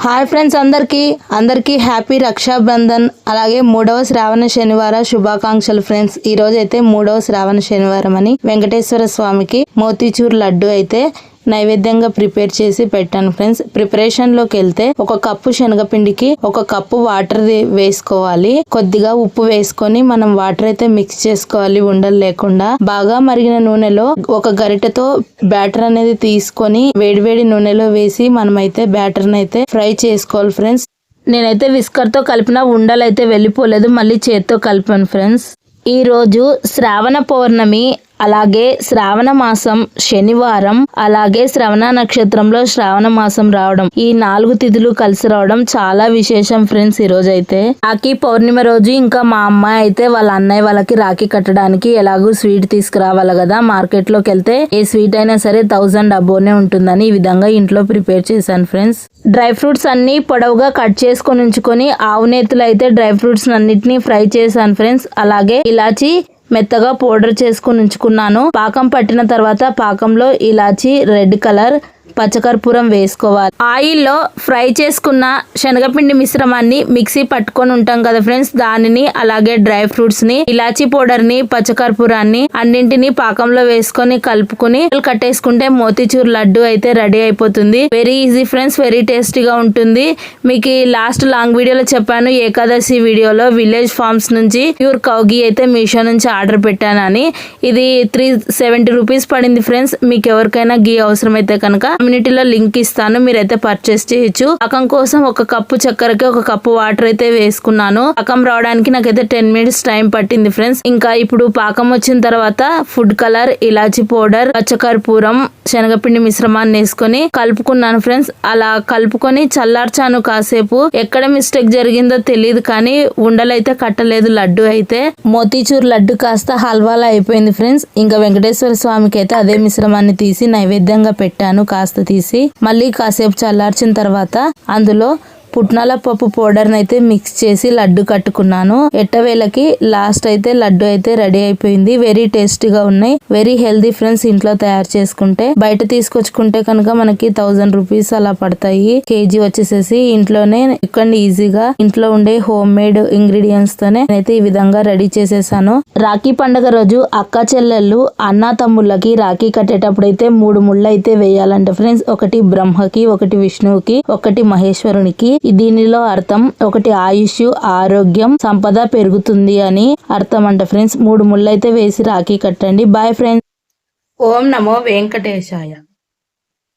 Hi friends, అందరికీ happy Rakshabandhan. అలాగే 3వ శ్రావణ శనివార శుభాకాంక్షలు ఫ్రెండ్స్. ఈ రోజు అయితే 3వ శ్రావణ శనివారం అని వెంకటేశ్వర స్వామికి మోతీచూర్ లడ్డు అయితే నైవేద్యంగా ప్రిపేర్ చేసి పెట్టాను ఫ్రెండ్స్. ప్రిపరేషన్ లోకి వెళ్తే 1 కప్పు శనగపిండికి 1 కప్పు వాటర్ వేసుకోవాలి. కొద్దిగా ఉప్పు వేసుకొని మనం వాటర్ అయితే మిక్స్ చేసుకోవాలి ఉండలు లేకుండా. బాగా మరిగిన నూనెలో 1 గరిటెతో బ్యాటర్ అనేది తీసుకొని వేడివేడి నూనెలో వేసి మనమైతే బ్యాటర్ అయితే ఫ్రై చేసుకోవాలి ఫ్రెండ్స్. నేనైతే విస్కర్ తో కలిపిన ఉండలు అయితే వెళ్ళిపోలేదు, మళ్ళీ చేత్తో కలిపాను ఫ్రెండ్స్. ఈ రోజు శ్రావణ పౌర్ణమి, అలాగే శ్రావణ మాసం శనివారం, అలాగే శ్రవణ నక్షత్రంలో శ్రావణ మాసం రావడం, ఈ 4 తిథులు కలిసి రావడం చాలా విశేషం ఫ్రెండ్స్. ఈ రోజు అయితే రాఖీ పౌర్ణిమ రోజు ఇంకా మా అమ్మాయి అయితే వాళ్ళ అన్నయ్య వాళ్ళకి రాఖీ కట్టడానికి ఎలాగూ స్వీట్ తీసుకురావాలి కదా. మార్కెట్ లోకి వెళ్తే ఏ స్వీట్ అయినా సరే 1000 అబోనే ఉంటుందని ఈ విధంగా ఇంట్లో ప్రిపేర్ చేశాను ఫ్రెండ్స్. డ్రై ఫ్రూట్స్ అన్ని పొడవుగా కట్ చేసుకొని ఉంచుకొని ఆవు నేతులు అయితే డ్రై ఫ్రూట్స్ అన్నిటిని ఫ్రై చేశాను ఫ్రెండ్స్. అలాగే ఇలాచి మెత్తగా పౌడర్ చేసుకుని ఉంచుకున్నాను. పాకం పట్టిన తర్వాత పాకంలో ఇలాచి, రెడ్ కలర్, పచ్చకర్పూరం వేసుకోవాలి. ఆయిల్లో ఫ్రై చేసుకున్న శనగపిండి మిశ్రమాన్ని మిక్సీ పట్టుకొని ఉంటాం కదా ఫ్రెండ్స్, దానిని అలాగే డ్రై ఫ్రూట్స్ ని, ఇలాచీ పౌడర్ ని, పచ్చకర్పూరాన్ని అన్నింటినీ పాకంలో వేసుకొని కలుపుకొని కట్టేసుకుంటే మోతీచూర్ లడ్డు అయితే రెడీ అయిపోతుంది. వెరీ ఈజీ ఫ్రెండ్స్, వెరీ టేస్టీగా ఉంటుంది. మీకు లాస్ట్ లాంగ్ వీడియోలో చెప్పాను, ఏకాదశి వీడియోలో విలేజ్ ఫార్మ్స్ నుంచి ప్యూర్ కౌ-ఘీ అయితే మీషో నుంచి ఆర్డర్ పెట్టానని. ఇది 370 రూపీస్ పడింది ఫ్రెండ్స్. మీకు ఎవరికైనా ఘీ అవసరం అయితే కనుక కమ్యూనిటీలో లింక్ ఇస్తాను, మీరైతే పర్చేస్ చేయొచ్చు. పాకం కోసం 1 కప్పు చక్కెరకి 1 కప్పు వాటర్ అయితే వేసుకున్నాను. పాకం రావడానికి నాకైతే 10 మినిట్స్ టైం పట్టింది ఫ్రెండ్స్. ఇంకా ఇప్పుడు పాకం వచ్చిన తర్వాత ఫుడ్ కలర్, ఇలాచి పౌడర్, పచ్చకర్పూరం, శనగపిండి మిశ్రమాన్ని వేసుకొని కలుపుకున్నాను ఫ్రెండ్స్. అలా కలుపుకొని చల్లార్చాను కాసేపు. ఎక్కడ మిస్టేక్ జరిగిందో తెలియదు కానీ ఉండలైతే కట్టలేదు లడ్డు అయితే. మోతీచూర్ లడ్డు కాస్త హల్వాలా అయిపోయింది ఫ్రెండ్స్. ఇంకా వెంకటేశ్వర స్వామికి అయితే అదే మిశ్రమాన్ని తీసి నైవేద్యంగా పెట్టాను. కాస్త తీసి మళ్ళీ కాసేపు చల్లార్చిన తర్వాత అందులో పుట్నాల పప్పు పౌడర్ అయితే మిక్స్ చేసి లడ్డు కట్టుకున్నాను. ఎట్టవేళకి లాస్ట్ అయితే లడ్డు అయితే రెడీ అయిపోయింది. వెరీ టేస్టీగా ఉన్నాయి, వెరీ హెల్దీ ఫ్రెండ్స్. ఇంట్లో తయారు చేసుకుంటే, బయట తీసుకొచ్చుకుంటే కనుక మనకి 1000 రూపీస్ అలా పడతాయి. కేజీ వచ్చేసేసి ఇంట్లోనే ఇక్కడ ఈజీగా ఇంట్లో ఉండే హోమ్ మేడ్ ఇంగ్రీడియంట్స్ తోనే అయితే ఈ విధంగా రెడీ చేసేసాను. రాఖీ పండుగ రోజు అక్క చెల్లెళ్ళు అన్నా తమ్ముళ్ళకి రాఖీ కట్టేటప్పుడు అయితే 3 ముళ్ళు అయితే వేయాలంట ఫ్రెండ్స్. ఒకటి బ్రహ్మకి, ఒకటి విష్ణువుకి, ఒకటి మహేశ్వరునికి. దీనిలో అర్థం ఒకటి ఆయుష్, ఆరోగ్యం, సంపద పెరుగుతుంది అని అర్థం అంట ఫ్రెండ్స్. 3 ముళ్ళు అయితే వేసి రాఖీ కట్టండి. Bye friends. ఓం నమో వెంకటేశాయ.